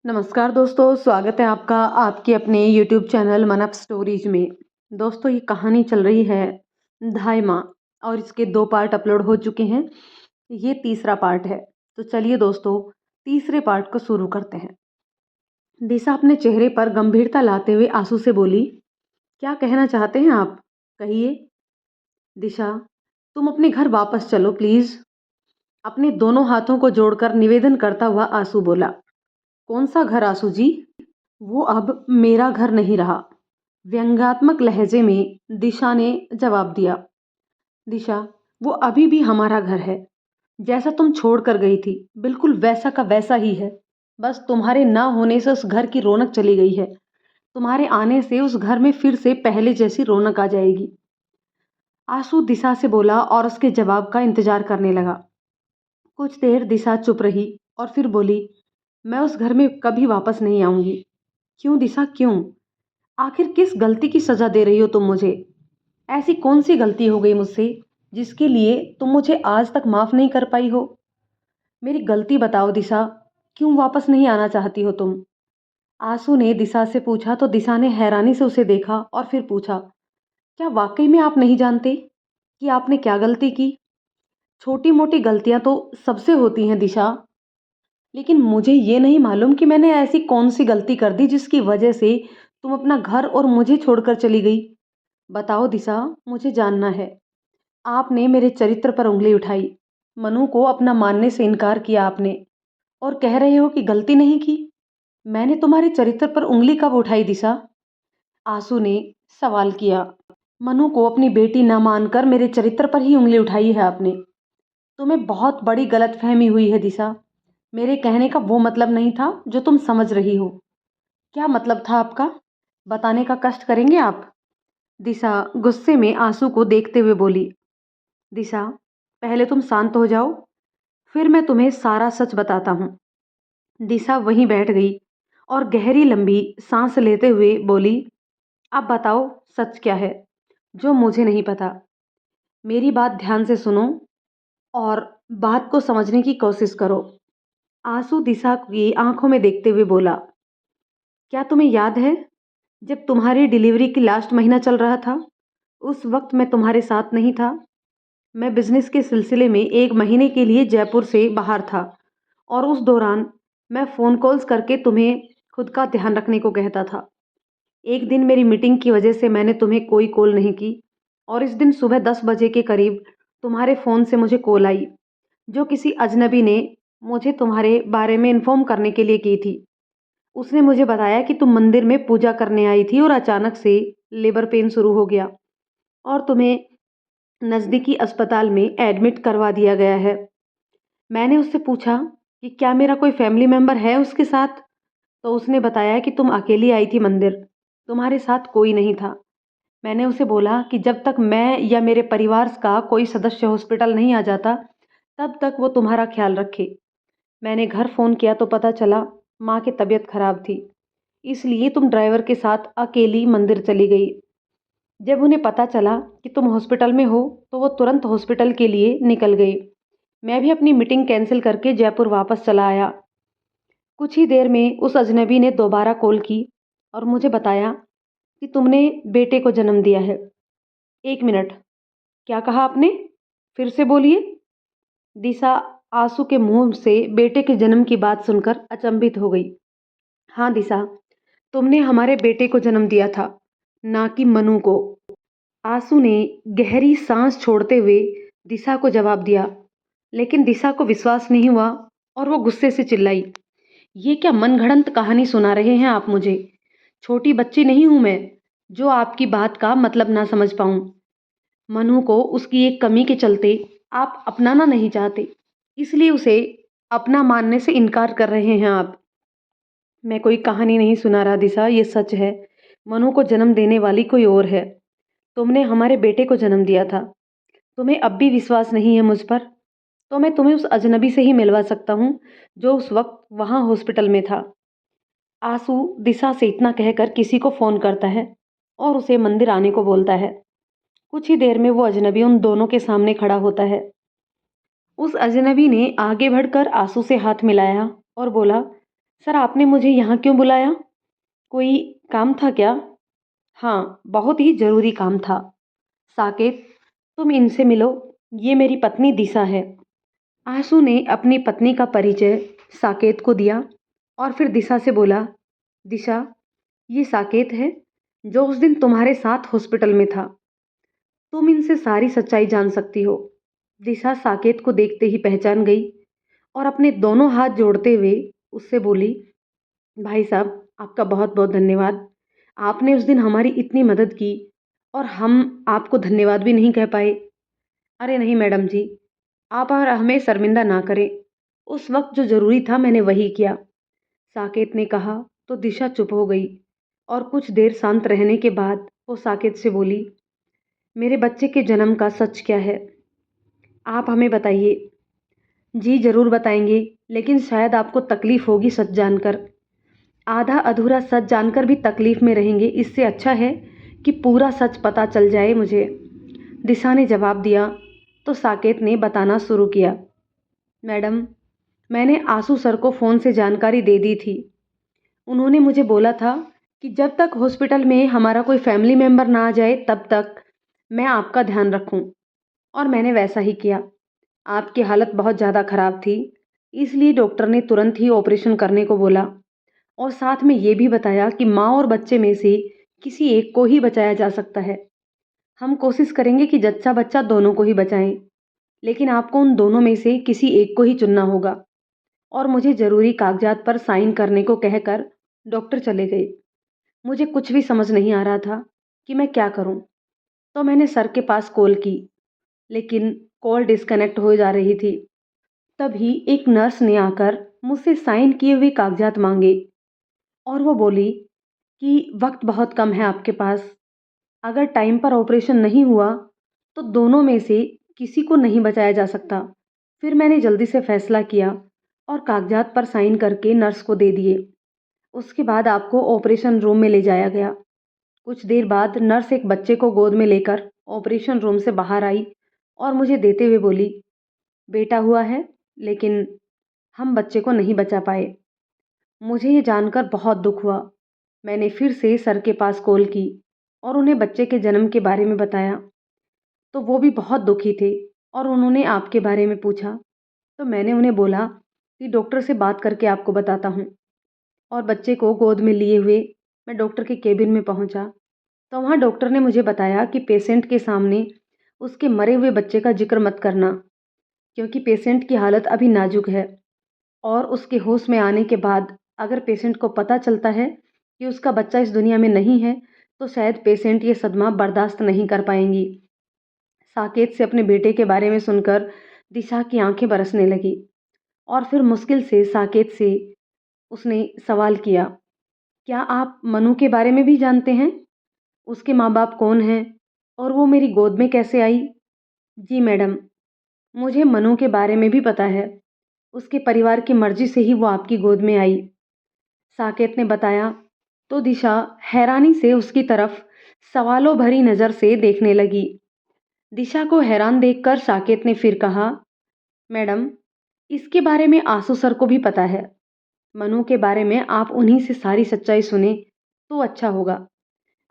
नमस्कार दोस्तों, स्वागत है आपका आपके अपने यूट्यूब चैनल मन अप स्टोरीज में। दोस्तों, ये कहानी चल रही है ढाई माह और इसके 2 पार्ट अपलोड हो चुके हैं। ये तीसरा पार्ट है। तो चलिए दोस्तों, तीसरे पार्ट को शुरू करते हैं। दिशा अपने चेहरे पर गंभीरता लाते हुए आंसू से बोली, क्या कहना चाहते हैं आप? कहिए। दिशा, तुम अपने घर वापस चलो प्लीज। अपने दोनों हाथों को जोड़कर निवेदन करता हुआ आंसू बोला। कौन सा घर आंसू जी? वो अब मेरा घर नहीं रहा। व्यंग्यात्मक लहजे में दिशा ने जवाब दिया। दिशा, वो अभी भी हमारा घर है। जैसा तुम छोड़ कर गई थी, बिल्कुल वैसा का वैसा ही है। बस तुम्हारे ना होने से उस घर की रौनक चली गई है। तुम्हारे आने से उस घर में फिर से पहले जैसी रौनक आ जाएगी। आंसू दिशा से बोला और उसके जवाब का इंतजार करने लगा। कुछ देर दिशा चुप रही और फिर बोली, मैं उस घर में कभी वापस नहीं आऊंगी। क्यों दिशा, क्यों? आखिर किस गलती की सजा दे रही हो तुम मुझे? ऐसी कौन सी गलती हो गई मुझसे जिसके लिए तुम मुझे आज तक माफ नहीं कर पाई हो? मेरी गलती बताओ दिशा, क्यों वापस नहीं आना चाहती हो तुम? आंसू ने दिशा से पूछा तो दिशा ने हैरानी से उसे देखा और फिर पूछा, क्या वाकई में आप नहीं जानते कि आपने क्या गलती की? छोटी मोटी गलतियां तो सबसे होती हैं दिशा, लेकिन मुझे ये नहीं मालूम कि मैंने ऐसी कौन सी गलती कर दी जिसकी वजह से तुम अपना घर और मुझे छोड़कर चली गई। बताओ दिशा, मुझे जानना है। आपने मेरे चरित्र पर उंगली उठाई, मनु को अपना मानने से इनकार किया आपने, और कह रहे हो कि गलती नहीं की। मैंने तुम्हारे चरित्र पर उंगली कब उठाई दिशा? आंसू ने सवाल किया। मनु को अपनी बेटी न मानकर मेरे चरित्र पर ही उंगली उठाई है आपने। तुम्हें बहुत बड़ी गलतफहमी हुई है दिशा। मेरे कहने का वो मतलब नहीं था जो तुम समझ रही हो। क्या मतलब था आपका? बताने का कष्ट करेंगे आप? दिशा गुस्से में आंसू को देखते हुए बोली। दिशा, पहले तुम शांत हो जाओ, फिर मैं तुम्हें सारा सच बताता हूँ। दिशा वहीं बैठ गई और गहरी लंबी सांस लेते हुए बोली, अब बताओ सच क्या है जो मुझे नहीं पता। मेरी बात ध्यान से सुनो और बात को समझने की कोशिश करो। आंसू दिशा की आंखों में देखते हुए बोला, क्या तुम्हें याद है जब तुम्हारी डिलीवरी की लास्ट महीना चल रहा था, उस वक्त मैं तुम्हारे साथ नहीं था। मैं बिजनेस के सिलसिले में 1 महीने के लिए जयपुर से बाहर था और उस दौरान मैं फ़ोन कॉल्स करके तुम्हें खुद का ध्यान रखने को कहता था। एक दिन मेरी मीटिंग की वजह से मैंने तुम्हें कोई कॉल नहीं की और इस दिन सुबह 10 बजे के करीब तुम्हारे फ़ोन से मुझे कॉल आई, जो किसी अजनबी ने मुझे तुम्हारे बारे में इन्फॉर्म करने के लिए की थी। उसने मुझे बताया कि तुम मंदिर में पूजा करने आई थी और अचानक से लेबर पेन शुरू हो गया और तुम्हें नज़दीकी अस्पताल में एडमिट करवा दिया गया है। मैंने उससे पूछा कि क्या मेरा कोई फैमिली मेंबर है उसके साथ, तो उसने बताया कि तुम अकेली आई थी मंदिर, तुम्हारे साथ कोई नहीं था। मैंने उसे बोला कि जब तक मैं या मेरे परिवार का कोई सदस्य हॉस्पिटल नहीं आ जाता, तब तक वो तुम्हारा ख्याल रखे। मैंने घर फ़ोन किया तो पता चला माँ की तबीयत खराब थी, इसलिए तुम ड्राइवर के साथ अकेली मंदिर चली गई। जब उन्हें पता चला कि तुम हॉस्पिटल में हो तो वो तुरंत हॉस्पिटल के लिए निकल गई। मैं भी अपनी मीटिंग कैंसिल करके जयपुर वापस चला आया। कुछ ही देर में उस अजनबी ने दोबारा कॉल की और मुझे बताया कि तुमने बेटे को जन्म दिया है। 1 मिनट, क्या कहा आपने? फिर से बोलिए। दिशा आंसू के मुंह से बेटे के जन्म की बात सुनकर अचंभित हो गई। हाँ दिशा, तुमने हमारे बेटे को जन्म दिया था, ना कि मनु को। आंसू ने गहरी सांस छोड़ते हुए दिशा को जवाब दिया, लेकिन दिशा को विश्वास नहीं हुआ और वो गुस्से से चिल्लाई, ये क्या मनगढ़ंत कहानी सुना रहे हैं आप मुझे? छोटी बच्ची नहीं हूं मैं जो आपकी बात का मतलब ना समझ पाऊं। मनु को उसकी एक कमी के चलते आप अपनाना नहीं चाहते, इसलिए उसे अपना मानने से इनकार कर रहे हैं आप। मैं कोई कहानी नहीं सुना रहा दिशा, ये सच है। मनु को जन्म देने वाली कोई और है। तुमने हमारे बेटे को जन्म दिया था। तुम्हें अब भी विश्वास नहीं है मुझ पर, तो मैं तुम्हें उस अजनबी से ही मिलवा सकता हूँ जो उस वक्त वहाँ हॉस्पिटल में था। आंसू दिशा से इतना कहकर किसी को फ़ोन करता है और उसे मंदिर आने को बोलता है। कुछ ही देर में वो अजनबी उन दोनों के सामने खड़ा होता है। उस अजनबी ने आगे बढ़कर आंसू से हाथ मिलाया और बोला, सर आपने मुझे यहाँ क्यों बुलाया? कोई काम था क्या? हाँ, बहुत ही ज़रूरी काम था। साकेत, तुम इनसे मिलो। ये मेरी पत्नी दिशा है। आशु ने अपनी पत्नी का परिचय साकेत को दिया और फिर दिशा से बोला, दिशा, ये साकेत है जो उस दिन तुम्हारे साथ हॉस्पिटल में था। तुम इनसे सारी सच्चाई जान सकती हो। दिशा साकेत को देखते ही पहचान गई और अपने दोनों हाथ जोड़ते हुए उससे बोली, भाई साहब, आपका बहुत बहुत धन्यवाद। आपने उस दिन हमारी इतनी मदद की और हम आपको धन्यवाद भी नहीं कह पाए। अरे नहीं मैडम जी, आप और हमें शर्मिंदा ना करें। उस वक्त जो ज़रूरी था मैंने वही किया। साकेत ने कहा तो दिशा चुप हो गई और कुछ देर शांत रहने के बाद वो साकेत से बोली, मेरे बच्चे के जन्म का सच क्या है? आप हमें बताइए। जी ज़रूर बताएंगे, लेकिन शायद आपको तकलीफ़ होगी सच जानकर। आधा अधूरा सच जानकर भी तकलीफ़ में रहेंगे, इससे अच्छा है कि पूरा सच पता चल जाए मुझे। दिशा ने जवाब दिया तो साकेत ने बताना शुरू किया। मैडम, मैंने आशु सर को फ़ोन से जानकारी दे दी थी। उन्होंने मुझे बोला था कि जब तक हॉस्पिटल में हमारा कोई फैमिली मेम्बर ना आ जाए तब तक मैं आपका ध्यान रखूं, और मैंने वैसा ही किया। आपकी हालत बहुत ज़्यादा ख़राब थी, इसलिए डॉक्टर ने तुरंत ही ऑपरेशन करने को बोला और साथ में ये भी बताया कि माँ और बच्चे में से किसी एक को ही बचाया जा सकता है। हम कोशिश करेंगे कि जच्चा बच्चा दोनों को ही बचाएं, लेकिन आपको उन दोनों में से किसी एक को ही चुनना होगा। और मुझे ज़रूरी कागजात पर साइन करने को कहकर डॉक्टर चले गए। मुझे कुछ भी समझ नहीं आ रहा था कि मैं क्या करूं, तो मैंने सर के पास कॉल की, लेकिन कॉल डिस्कनेक्ट हो जा रही थी। तभी एक नर्स ने आकर मुझसे साइन किए हुए कागजात मांगे और वो बोली कि वक्त बहुत कम है आपके पास। अगर टाइम पर ऑपरेशन नहीं हुआ तो दोनों में से किसी को नहीं बचाया जा सकता। फिर मैंने जल्दी से फैसला किया और कागजात पर साइन करके नर्स को दे दिए। उसके बाद आपको ऑपरेशन रूम में ले जाया गया। कुछ देर बाद नर्स एक बच्चे को गोद में लेकर ऑपरेशन रूम से बाहर आई और मुझे देते हुए बोली, बेटा हुआ है, लेकिन हम बच्चे को नहीं बचा पाए। मुझे ये जानकर बहुत दुख हुआ। मैंने फिर से सर के पास कॉल की और उन्हें बच्चे के जन्म के बारे में बताया, तो वो भी बहुत दुखी थे और उन्होंने आपके बारे में पूछा। तो मैंने उन्हें बोला कि डॉक्टर से बात करके आपको बताता हूँ। और बच्चे को गोद में लिए हुए मैं डॉक्टर के केबिन में पहुंचा, तो वहाँ डॉक्टर ने मुझे बताया कि पेशेंट के सामने उसके मरे हुए बच्चे का जिक्र मत करना, क्योंकि पेशेंट की हालत अभी नाजुक है और उसके होश में आने के बाद अगर पेशेंट को पता चलता है कि उसका बच्चा इस दुनिया में नहीं है, तो शायद पेशेंट ये सदमा बर्दाश्त नहीं कर पाएंगी। साकेत से अपने बेटे के बारे में सुनकर दिशा की आंखें बरसने लगी और फिर मुश्किल से साकेत से उसने सवाल किया, क्या आप मनु के बारे में भी जानते हैं? उसके माँ-बाप कौन हैं? और वो मेरी गोद में कैसे आई? जी मैडम, मुझे मनु के बारे में भी पता है। उसके परिवार की मर्जी से ही वो आपकी गोद में आई, साकेत ने बताया। तो दिशा हैरानी से उसकी तरफ सवालों भरी नज़र से देखने लगी। दिशा को हैरान देखकर साकेत ने फिर कहा, मैडम, इसके बारे में आसू सर को भी पता है। मनु के बारे में आप उन्हीं से सारी सच्चाई सुने तो अच्छा होगा।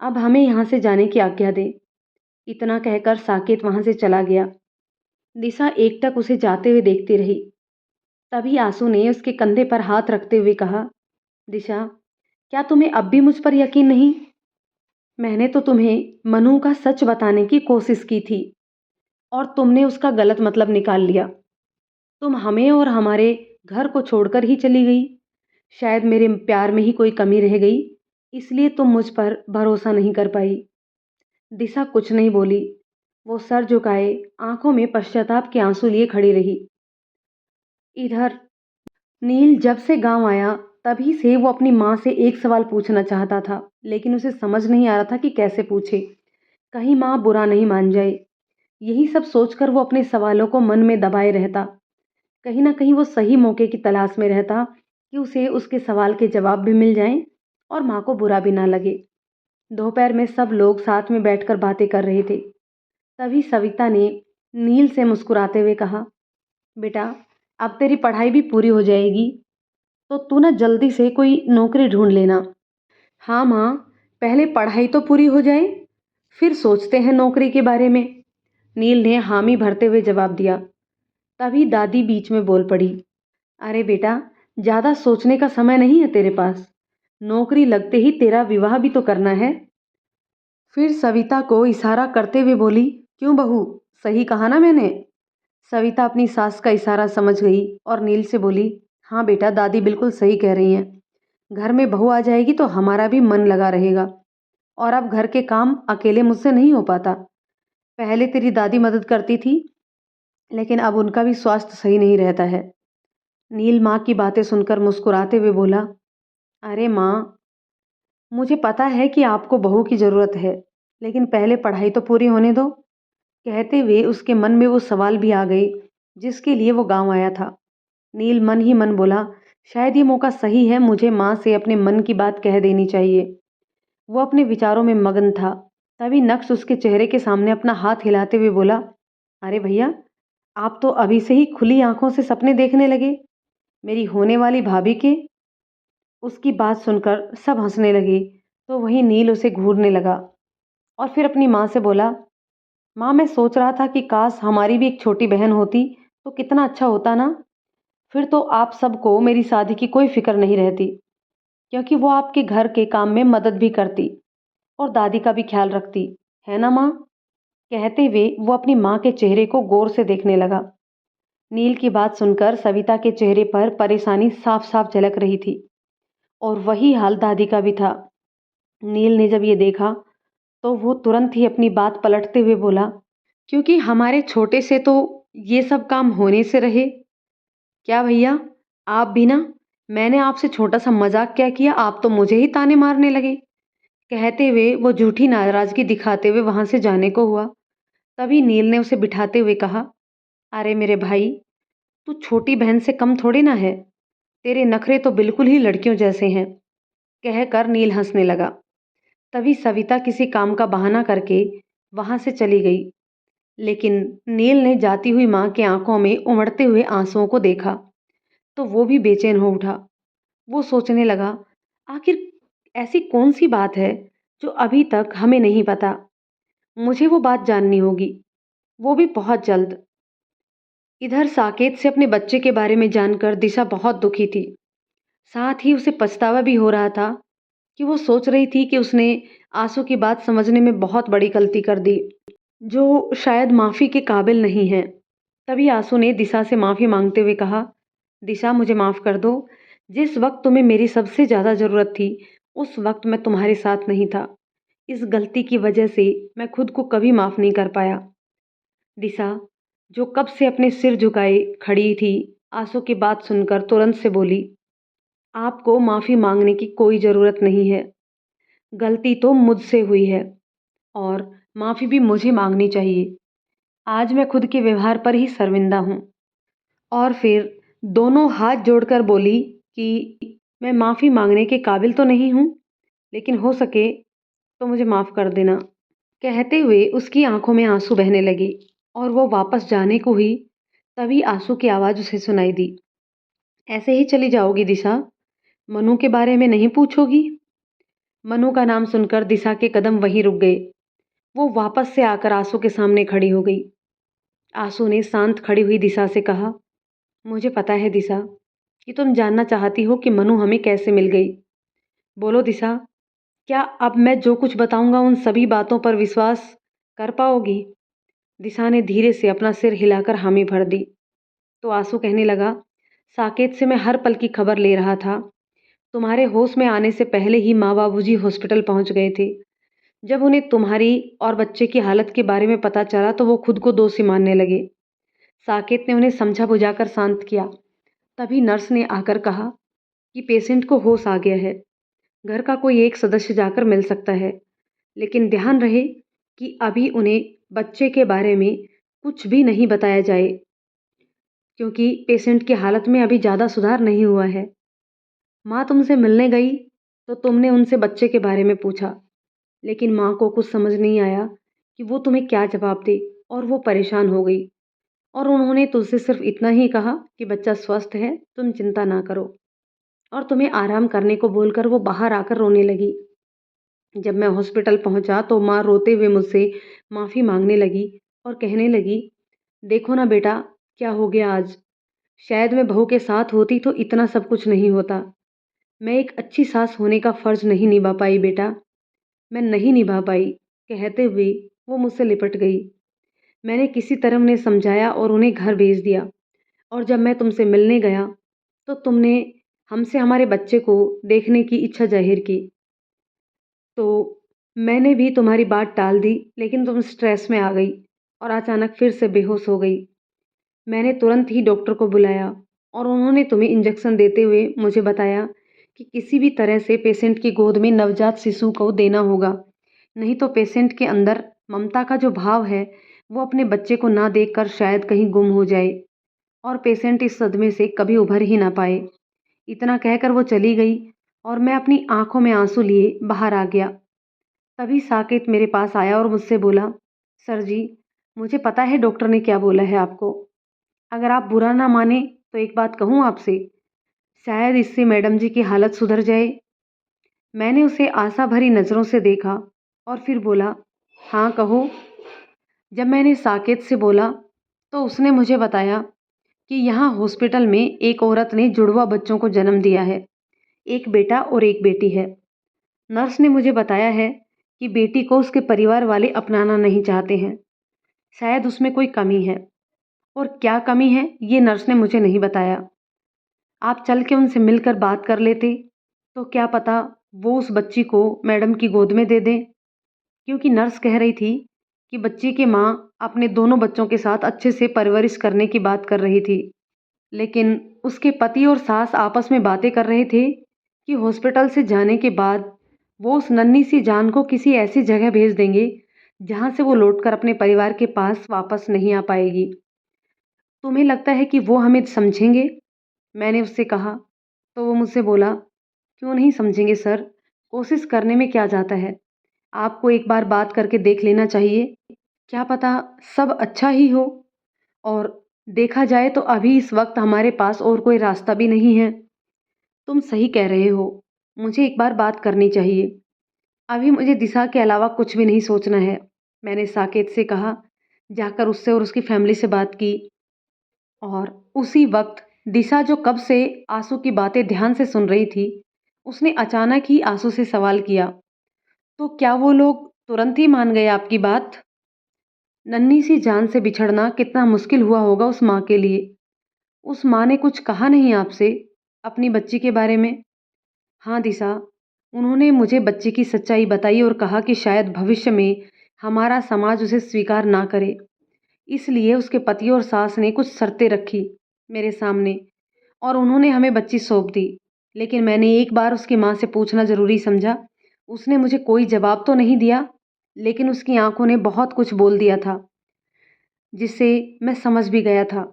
अब हमें यहाँ से जाने की आज्ञा दें। इतना कहकर साकेत वहाँ से चला गया। दिशा एकटक उसे जाते हुए देखती रही। तभी आंसू ने उसके कंधे पर हाथ रखते हुए कहा, दिशा, क्या तुम्हें अब भी मुझ पर यकीन नहीं? मैंने तो तुम्हें मनु का सच बताने की कोशिश की थी और तुमने उसका गलत मतलब निकाल लिया। तुम हमें और हमारे घर को छोड़कर ही चली गई। शायद मेरे प्यार में ही कोई कमी रह गई, इसलिए तुम मुझ पर भरोसा नहीं कर पाई। दिशा कुछ नहीं बोली। वो सर झुकाए आंखों में पश्चाताप के आंसू लिए खड़ी रही। इधर नील जब से गांव आया तभी से वो अपनी माँ से एक सवाल पूछना चाहता था, लेकिन उसे समझ नहीं आ रहा था कि कैसे पूछे, कहीं माँ बुरा नहीं मान जाए। यही सब सोचकर वो अपने सवालों को मन में दबाए रहता। कहीं ना कहीं वो सही मौके की तलाश में रहता कि उसे उसके सवाल के जवाब भी मिल जाएं और माँ को बुरा भी ना लगे। दोपहर में सब लोग साथ में बैठकर बातें कर रहे थे। तभी सविता ने नील से मुस्कुराते हुए कहा, बेटा, अब तेरी पढ़ाई भी पूरी हो जाएगी। तो तू ना जल्दी से कोई नौकरी ढूंढ लेना। हाँ माँ, पहले पढ़ाई तो पूरी हो जाए, फिर सोचते हैं नौकरी के बारे में। नील ने हामी भरते हुए जवाब दिया। तभी दादी बीच में बोल पड़ी। अरे बेटा, ज्यादा सोचने का समय नहीं है तेरे पास। नौकरी लगते ही तेरा विवाह भी तो करना है। फिर सविता को इशारा करते हुए बोली, क्यों बहू, सही कहा ना मैंने? सविता अपनी सास का इशारा समझ गई और नील से बोली, हाँ बेटा, दादी बिल्कुल सही कह रही हैं। घर में बहू आ जाएगी तो हमारा भी मन लगा रहेगा। और अब घर के काम अकेले मुझसे नहीं हो पाता। पहले तेरी दादी मदद करती थी, लेकिन अब उनका भी स्वास्थ्य सही नहीं रहता है। नील माँ की बातें सुनकर मुस्कुराते हुए बोला, अरे माँ, मुझे पता है कि आपको बहू की ज़रूरत है, लेकिन पहले पढ़ाई तो पूरी होने दो। कहते हुए उसके मन में वो सवाल भी आ गए जिसके लिए वो गांव आया था। नील मन ही मन बोला, शायद ये मौका सही है, मुझे माँ से अपने मन की बात कह देनी चाहिए। वो अपने विचारों में मगन था। तभी नक्श उसके चेहरे के सामने अपना हाथ हिलाते हुए बोला, अरे भैया, आप तो अभी से ही खुली आंखों से सपने देखने लगे मेरी होने वाली भाभी के। उसकी बात सुनकर सब हंसने लगे। तो वहीं नील उसे घूरने लगा और फिर अपनी माँ से बोला, माँ, मैं सोच रहा था कि काश हमारी भी एक छोटी बहन होती तो कितना अच्छा होता ना। फिर तो आप सबको मेरी शादी की कोई फिक्र नहीं रहती, क्योंकि वो आपके घर के काम में मदद भी करती और दादी का भी ख्याल रखती, है ना माँ? कहते हुए वो अपनी माँ के चेहरे को गौर से देखने लगा। नील की बात सुनकर सविता के चेहरे पर परेशानी साफ साफ झलक रही थी और वही हाल दादी का भी था। नील ने जब ये देखा तो वो तुरंत ही अपनी बात पलटते हुए बोला, क्योंकि हमारे छोटे से तो ये सब काम होने से रहे। क्या भैया, आप भी ना? मैंने आपसे छोटा सा मजाक क्या किया, आप तो मुझे ही ताने मारने लगे। कहते हुए वो झूठी नाराजगी दिखाते हुए वहां से जाने को हुआ। तभी नील ने उसे बिठाते हुए कहा, अरे मेरे भाई, तू छोटी बहन से कम थोड़ी ना है। तेरे नखरे तो बिल्कुल ही लड़कियों जैसे हैं। कहकर नील हंसने लगा। तभी सविता किसी काम का बहाना करके वहां से चली गई। लेकिन नील ने जाती हुई माँ के आंखों में उमड़ते हुए आंसुओं को देखा तो वो भी बेचैन हो उठा। वो सोचने लगा, आखिर ऐसी कौन सी बात है जो अभी तक हमें नहीं पता। मुझे वो बात जाननी होगी, वो भी बहुत जल्द। इधर साकेत से अपने बच्चे के बारे में जानकर दिशा बहुत दुखी थी। साथ ही उसे पछतावा भी हो रहा था कि वो सोच रही थी कि उसने आंसू की बात समझने में बहुत बड़ी गलती कर दी, जो शायद माफ़ी के काबिल नहीं है। तभी आंसू ने दिशा से माफ़ी मांगते हुए कहा, दिशा, मुझे माफ़ कर दो। जिस वक्त तुम्हें मेरी सबसे ज़्यादा ज़रूरत थी, उस वक्त मैं तुम्हारे साथ नहीं था। इस गलती की वजह से मैं खुद को कभी माफ़ नहीं कर पाया। दिशा, जो कब से अपने सिर झुकाए खड़ी थी, आंसू की बात सुनकर तुरंत से बोली, आपको माफ़ी मांगने की कोई ज़रूरत नहीं है। गलती तो मुझसे हुई है और माफ़ी भी मुझे मांगनी चाहिए। आज मैं खुद के व्यवहार पर ही शर्मिंदा हूँ। और फिर दोनों हाथ जोड़कर बोली कि मैं माफ़ी मांगने के काबिल तो नहीं हूँ, लेकिन हो सके तो मुझे माफ़ कर देना। कहते हुए उसकी आंखों में आंसू बहने लगे और वो वापस जाने को हुई। तभी आंसू की आवाज़ उसे सुनाई दी, ऐसे ही चली जाओगी दिशा? मनु के बारे में नहीं पूछोगी? मनु का नाम सुनकर दिशा के कदम वहीं रुक गए। वो वापस से आकर आंसू के सामने खड़ी हो गई। आंसू ने शांत खड़ी हुई दिशा से कहा, मुझे पता है दिशा कि तुम जानना चाहती हो कि मनु हमें कैसे मिल गई। बोलो दिशा, क्या अब मैं जो कुछ बताऊंगा उन सभी बातों पर विश्वास कर पाओगी? दिशा ने धीरे से अपना सिर हिलाकर हामी भर दी। तो आंसू कहने लगा, साकेत से मैं हर पल की खबर ले रहा था। तुम्हारे होश में आने से पहले ही माँ बाबूजी हॉस्पिटल पहुंच गए थे। जब उन्हें तुम्हारी और बच्चे की हालत के बारे में पता चला तो वो खुद को दोषी मानने लगे। साकेत ने उन्हें समझा बुझाकर शांत किया। तभी नर्स ने आकर कहा कि पेशेंट को होश आ गया है, घर का कोई एक सदस्य जाकर मिल सकता है, लेकिन ध्यान रहे कि अभी उन्हें बच्चे के बारे में कुछ भी नहीं बताया जाए, क्योंकि पेशेंट की हालत में अभी ज़्यादा सुधार नहीं हुआ है। माँ तुमसे मिलने गई तो तुमने उनसे बच्चे के बारे में पूछा, लेकिन माँ को कुछ समझ नहीं आया कि वो तुम्हें क्या जवाब दे और वो परेशान हो गई। और उन्होंने तुझसे सिर्फ इतना ही कहा कि बच्चा स्वस्थ है, तुम चिंता ना करो। और तुम्हें आराम करने को बोलकर वो बाहर आकर रोने लगी। जब मैं हॉस्पिटल पहुंचा तो माँ रोते हुए मुझसे माफ़ी मांगने लगी और कहने लगी, देखो ना बेटा, क्या हो गया आज। शायद मैं बहू के साथ होती तो इतना सब कुछ नहीं होता। मैं एक अच्छी सास होने का फ़र्ज़ नहीं निभा पाई बेटा, मैं नहीं निभा पाई। कहते हुए वो मुझसे लिपट गई। मैंने किसी तरह उन्हें समझाया और उन्हें घर भेज दिया। और जब मैं तुमसे मिलने गया तो तुमने हमसे हमारे बच्चे को देखने की इच्छा ज़ाहिर की। तो मैंने भी तुम्हारी बात टाल दी, लेकिन तुम स्ट्रेस में आ गई और अचानक फिर से बेहोश हो गई। मैंने तुरंत ही डॉक्टर को बुलाया और उन्होंने तुम्हें इंजेक्शन देते हुए मुझे बताया कि किसी भी तरह से पेशेंट की गोद में नवजात शिशु को देना होगा, नहीं तो पेशेंट के अंदर ममता का जो भाव है, वो अपने बच्चे को ना देखकर शायद कहीं गुम हो जाए और पेशेंट इस सदमे से कभी उभर ही ना पाए। इतना कहकर वो चली गई और मैं अपनी आंखों में आंसू लिए बाहर आ गया। तभी साकेत मेरे पास आया और मुझसे बोला, सर जी, मुझे पता है डॉक्टर ने क्या बोला है आपको। अगर आप बुरा ना माने तो एक बात कहूँ आपसे, शायद इससे मैडम जी की हालत सुधर जाए। मैंने उसे आशा भरी नज़रों से देखा और फिर बोला, हाँ कहो। जब मैंने साकेत से बोला तो उसने मुझे बताया कि यहाँ हॉस्पिटल में एक औरत ने जुड़वा बच्चों को जन्म दिया है, एक बेटा और एक बेटी है। नर्स ने मुझे बताया है कि बेटी को उसके परिवार वाले अपनाना नहीं चाहते हैं। शायद उसमें कोई कमी है, और क्या कमी है ये नर्स ने मुझे नहीं बताया। आप चल के उनसे मिलकर बात कर लेते तो क्या पता वो उस बच्ची को मैडम की गोद में दे दें, क्योंकि नर्स कह रही थी कि बच्ची की माँ अपने दोनों बच्चों के साथ अच्छे से परवरिश करने की बात कर रही थी। लेकिन उसके पति और सास आपस में बातें कर रहे थे कि हॉस्पिटल से जाने के बाद वो उस नन्ही सी जान को किसी ऐसी जगह भेज देंगे जहाँ से वो लौटकर अपने परिवार के पास वापस नहीं आ पाएगी। तुम्हें लगता है कि वो हमें समझेंगे? मैंने उससे कहा। तो वो मुझसे बोला, क्यों नहीं समझेंगे सर, कोशिश करने में क्या जाता है। आपको एक बार बात करके देख लेना चाहिए, क्या पता सब अच्छा ही हो। और देखा जाए तो अभी इस वक्त हमारे पास और कोई रास्ता भी नहीं है। तुम सही कह रहे हो, मुझे एक बार बात करनी चाहिए। अभी मुझे दिशा के अलावा कुछ भी नहीं सोचना है। मैंने साकेत से कहा। जाकर उससे और उसकी फैमिली से बात की। और उसी वक्त दिशा, जो कब से आंसू की बातें ध्यान से सुन रही थी, उसने अचानक ही आंसू से सवाल किया, तो क्या वो लोग तुरंत ही मान गए आपकी बात? नन्ही सी जान से बिछड़ना कितना मुश्किल हुआ होगा उस माँ के लिए। उस माँ ने कुछ कहा नहीं आपसे अपनी बच्ची के बारे में? हाँ दिशा, उन्होंने मुझे बच्चे की सच्चाई बताई और कहा कि शायद भविष्य में हमारा समाज उसे स्वीकार ना करे। इसलिए उसके पति और सास ने कुछ शर्तें रखी मेरे सामने और उन्होंने हमें बच्ची सौंप दी। लेकिन मैंने एक बार उसकी माँ से पूछना ज़रूरी समझा। उसने मुझे कोई जवाब तो नहीं दिया, लेकिन उसकी आंखों ने बहुत कुछ बोल दिया था, जिससे मैं समझ भी गया था।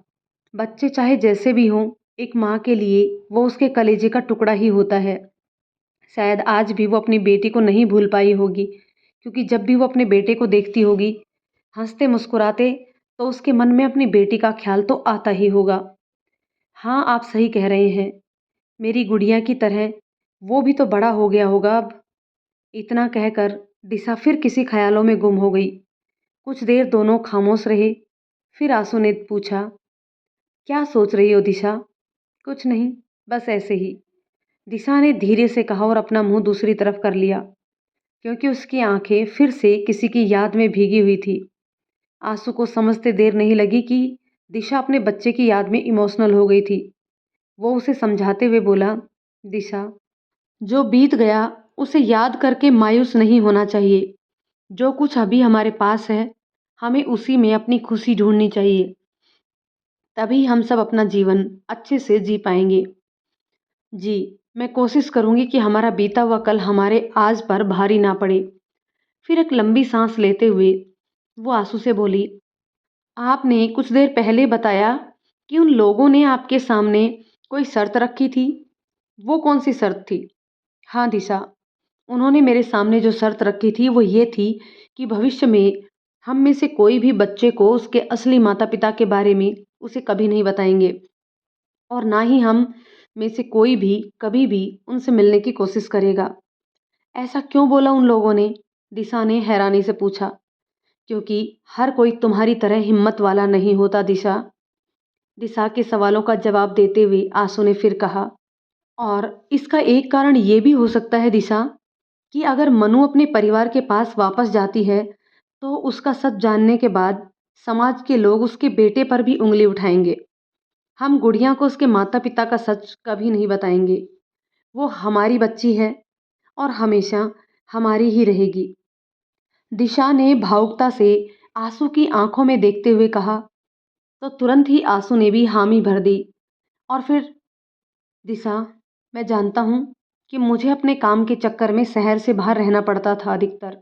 बच्चे चाहे जैसे भी हों, एक माँ के लिए वो उसके कलेजे का टुकड़ा ही होता है। शायद आज भी वो अपनी बेटी को नहीं भूल पाई होगी, क्योंकि जब भी वो अपने बेटे को देखती होगी हंसते मुस्कुराते, तो उसके मन में अपनी बेटी का ख्याल तो आता ही होगा। हाँ, आप सही कह रहे हैं, मेरी गुड़िया की तरह वो भी तो बड़ा हो गया होगा अब। इतना कहकर दिशा फिर किसी ख्यालों में गुम हो गई। कुछ देर दोनों खामोश रहे। फिर आंसू ने पूछा, क्या सोच रही हो दिशा? कुछ नहीं, बस ऐसे ही, दिशा ने धीरे से कहा और अपना मुंह दूसरी तरफ कर लिया, क्योंकि उसकी आंखें फिर से किसी की याद में भीगी हुई थी। आंसू को समझते देर नहीं लगी कि दिशा अपने बच्चे की याद में इमोशनल हो गई थी। वो उसे समझाते हुए बोला, दिशा, जो बीत गया उसे याद करके मायूस नहीं होना चाहिए। जो कुछ अभी हमारे पास है, हमें उसी में अपनी खुशी ढूंढनी चाहिए। तभी हम सब अपना जीवन अच्छे से जी पाएंगे। जी, मैं कोशिश करूंगी कि हमारा बीता हुआ कल हमारे आज पर भारी ना पड़े। फिर एक लंबी सांस लेते हुए वो आंसू से बोली, आपने कुछ देर पहले बताया कि उन लोगों ने आपके सामने कोई शर्त रखी थी। वो कौन सी शर्त थी? हाँ दिशा, उन्होंने मेरे सामने जो शर्त रखी थी वो ये थी कि भविष्य में हम में से कोई भी बच्चे को उसके असली माता पिता के बारे में उसे कभी नहीं बताएंगे, और ना ही हम में से कोई भी कभी भी उनसे मिलने की कोशिश करेगा। ऐसा क्यों बोला उन लोगों ने? दिशा ने हैरानी से पूछा। क्योंकि हर कोई तुम्हारी तरह हिम्मत वाला नहीं होता दिशा। दिशा के सवालों का जवाब देते हुए आंसू ने फिर कहा। और इसका एक कारण ये भी हो सकता है दिशा, कि अगर मनु अपने परिवार के पास वापस जाती है तो उसका सच जानने के बाद समाज के लोग उसके बेटे पर भी उंगली उठाएंगे। हम गुड़िया को उसके माता पिता का सच कभी नहीं बताएंगे। वो हमारी बच्ची है और हमेशा हमारी ही रहेगी। दिशा ने भावुकता से आंसू की आंखों में देखते हुए कहा। तो तुरंत ही आंसू ने भी हामी भर दी। और फिर दिशा, मैं जानता हूँ कि मुझे अपने काम के चक्कर में शहर से बाहर रहना पड़ता था अधिकतर।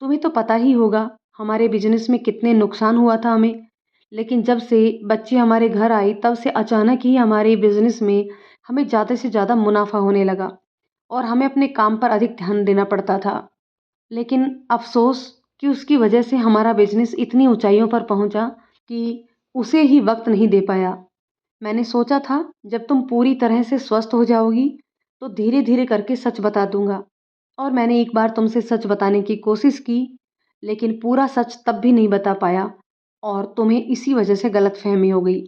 तुम्हें तो पता ही होगा हमारे बिजनेस में कितने नुकसान हुआ था हमें। लेकिन जब से बच्ची हमारे घर आई तब से अचानक ही हमारे बिजनेस में हमें ज़्यादा से ज़्यादा मुनाफा होने लगा और हमें अपने काम पर अधिक ध्यान देना पड़ता था। लेकिन अफ़सोस कि उसकी वजह से हमारा बिजनेस इतनी ऊंचाइयों पर पहुंचा कि उसे ही वक्त नहीं दे पाया। मैंने सोचा था जब तुम पूरी तरह से स्वस्थ हो जाओगी तो धीरे धीरे करके सच बता दूंगा। और मैंने एक बार तुमसे सच बताने की कोशिश की, लेकिन पूरा सच तब भी नहीं बता पाया और तुम्हें इसी वजह से गलतफहमी हो गई,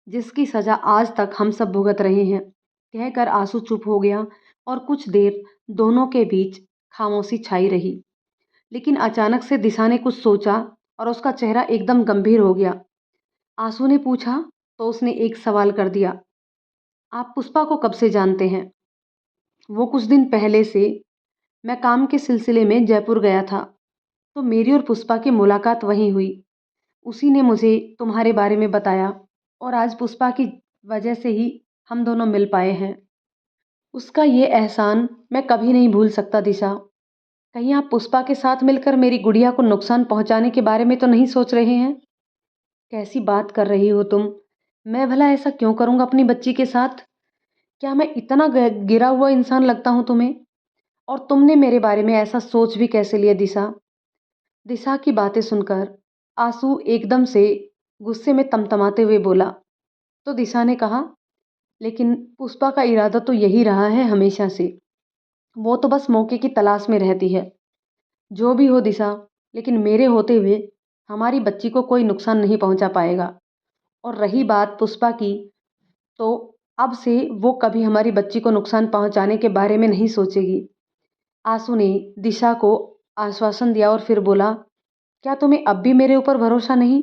जिसकी सज़ा आज तक हम सब भुगत रहे हैं। कहकर आंसू चुप हो गया और कुछ देर दोनों के बीच खामोशी छाई रही। लेकिन अचानक से दिशा ने कुछ सोचा और उसका चेहरा एकदम गंभीर हो गया। आंसू ने पूछा तो उसने एक सवाल कर दिया। आप पुष्पा को कब से जानते हैं? वो कुछ दिन पहले से। मैं काम के सिलसिले में जयपुर गया था तो मेरी और पुष्पा की मुलाकात वहीं हुई। उसी ने मुझे तुम्हारे बारे में बताया और आज पुष्पा की वजह से ही हम दोनों मिल पाए हैं। उसका ये एहसान मैं कभी नहीं भूल सकता दिशा। कहीं आप पुष्पा के साथ मिलकर मेरी गुड़िया को नुकसान पहुंचाने के बारे में तो नहीं सोच रहे हैं? कैसी बात कर रही हो तुम? मैं भला ऐसा क्यों करूंगा अपनी बच्ची के साथ? क्या मैं इतना गिरा हुआ इंसान लगता हूं तुम्हें? और तुमने मेरे बारे में ऐसा सोच भी कैसे लिया दिशा? दिशा की बातें सुनकर आंसू एकदम से गुस्से में तमतमाते हुए बोला। तो दिशा ने कहा, लेकिन पुष्पा का इरादा तो यही रहा है हमेशा से। वो तो बस मौके की तलाश में रहती है। जो भी हो दिशा, लेकिन मेरे होते हुए हमारी बच्ची को कोई नुकसान नहीं पहुंचा पाएगा। और रही बात पुष्पा की, तो अब से वो कभी हमारी बच्ची को नुकसान पहुंचाने के बारे में नहीं सोचेगी। आंसू ने दिशा को आश्वासन दिया और फिर बोला, क्या तुम्हें अब भी मेरे ऊपर भरोसा नहीं?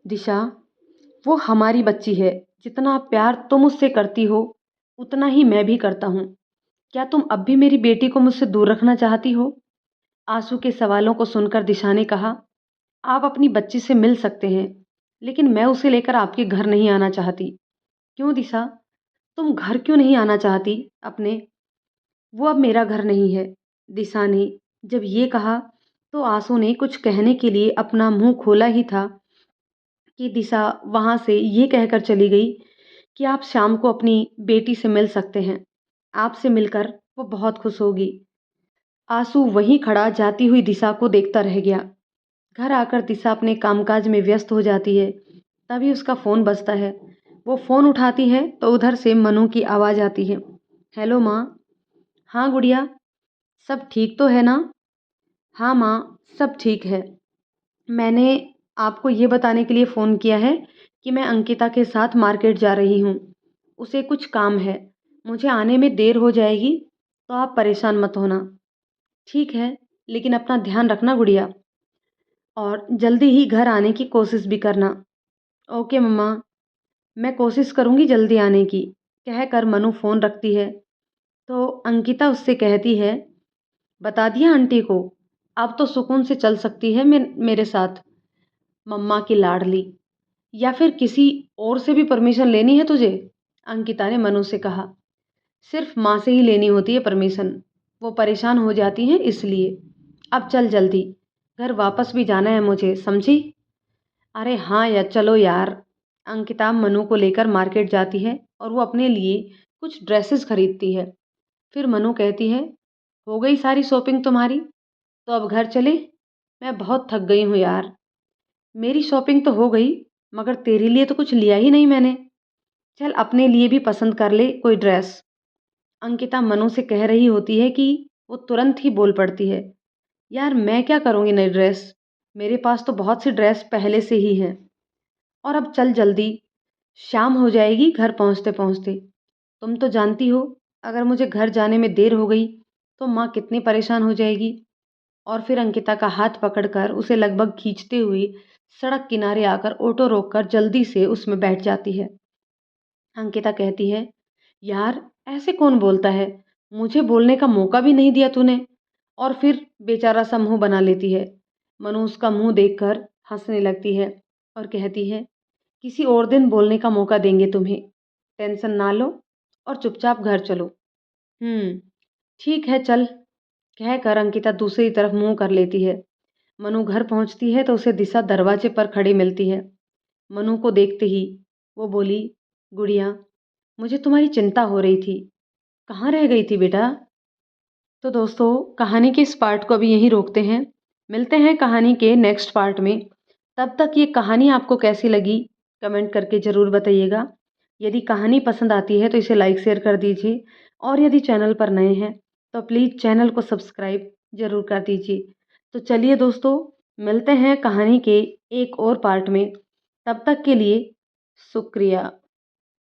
दिशा, वो हमारी बच्ची है। जितना प्यार तुम उससे करती हो उतना ही मैं भी करता हूँ। क्या तुम अब भी मेरी बेटी को मुझसे दूर रखना चाहती हो? आंसू के सवालों को सुनकर दिशा ने कहा, आप अपनी बच्ची से मिल सकते हैं, लेकिन मैं उसे लेकर आपके घर नहीं आना चाहती। क्यों दिशा? तुम घर क्यों नहीं आना चाहती अपने? वो अब मेरा घर नहीं है। दिशा ने जब ये कहा तो आंसू ने कुछ कहने के लिए अपना मुंह खोला ही था कि दिशा वहां से ये कहकर चली गई कि आप शाम को अपनी बेटी से मिल सकते हैं। आपसे मिलकर वो बहुत खुश होगी। आंसू वहीं खड़ा जाती हुई दिशा को देखता रह गया। घर आकर दिशा अपने कामकाज में व्यस्त हो जाती है। तभी उसका फ़ोन बजता है। वो फ़ोन उठाती है तो उधर से मनु की आवाज़ आती है। हेलो माँ। हाँ गुड़िया, सब ठीक तो है ना? हाँ माँ, सब ठीक है। मैंने आपको ये बताने के लिए फ़ोन किया है कि मैं अंकिता के साथ मार्केट जा रही हूँ। उसे कुछ काम है। मुझे आने में देर हो जाएगी तो आप परेशान मत होना। ठीक है, लेकिन अपना ध्यान रखना गुड़िया, और जल्दी ही घर आने की कोशिश भी करना। ओके मम्मा, मैं कोशिश करूँगी जल्दी आने की। कहकर मनु फ़ोन रखती है तो अंकिता उससे कहती है, बता दिया आंटी को, अब तो सुकून से चल सकती है मेरे साथ। मम्मा की लाडली, या फिर किसी और से भी परमिशन लेनी है तुझे? अंकिता ने मनु से कहा। सिर्फ माँ से ही लेनी होती है परमिशन। वो परेशान हो जाती हैं इसलिए। अब चल जल्दी, घर वापस भी जाना है मुझे, समझी? अरे हाँ यार, चलो यार। अंकिता मनु को लेकर मार्केट जाती है और वो अपने लिए कुछ ड्रेसेस खरीदती है। फिर मनु कहती है, हो गई सारी शॉपिंग तुम्हारी? तो अब घर चले? मैं बहुत थक गई हूँ यार। मेरी शॉपिंग तो हो गई, मगर तेरे लिए तो कुछ लिया ही नहीं मैंने। चल अपने लिए भी पसंद कर ले कोई ड्रेस। अंकिता मनु से कह रही होती है कि वो तुरंत ही बोल पड़ती है, यार मैं क्या करूँगी नई ड्रेस? मेरे पास तो बहुत सी ड्रेस पहले से ही हैं। और अब चल जल्दी, शाम हो जाएगी घर पहुँचते-पहुँचते। तुम तो जानती हो, अगर मुझे घर जाने में देर हो गई तो माँ कितनी परेशान हो जाएगी। और फिर अंकिता का हाथ पकड़कर उसे लगभग खींचते हुए सड़क किनारे आकर ऑटो रोककर जल्दी से उसमें बैठ जाती है। अंकिता कहती है, यार ऐसे कौन बोलता है? मुझे बोलने का मौका भी नहीं दिया तूने। और फिर बेचारा सा मुंह बना लेती है। मनु उसका मुंह देखकर हंसने लगती है और कहती है, किसी और दिन बोलने का मौका देंगे तुम्हें। टेंशन ना लो और चुपचाप घर चलो। हम्म, ठीक है चल, कहकर अंकिता दूसरी तरफ मुंह कर लेती है। मनु घर पहुंचती है तो उसे दिशा दरवाजे पर खड़ी मिलती है। मनु को देखते ही वो बोली, गुड़िया, मुझे तुम्हारी चिंता हो रही थी, कहाँ रह गई थी बेटा? तो दोस्तों, कहानी के इस पार्ट को अभी यहीं रोकते हैं। मिलते हैं कहानी के नेक्स्ट पार्ट में। तब तक ये कहानी आपको कैसी लगी कमेंट करके ज़रूर बताइएगा। यदि कहानी पसंद आती है तो इसे लाइक शेयर कर दीजिए, और यदि चैनल पर नए हैं तो प्लीज़ चैनल को सब्सक्राइब ज़रूर कर दीजिए। तो चलिए दोस्तों, मिलते हैं कहानी के एक और पार्ट में। तब तक के लिए शुक्रिया।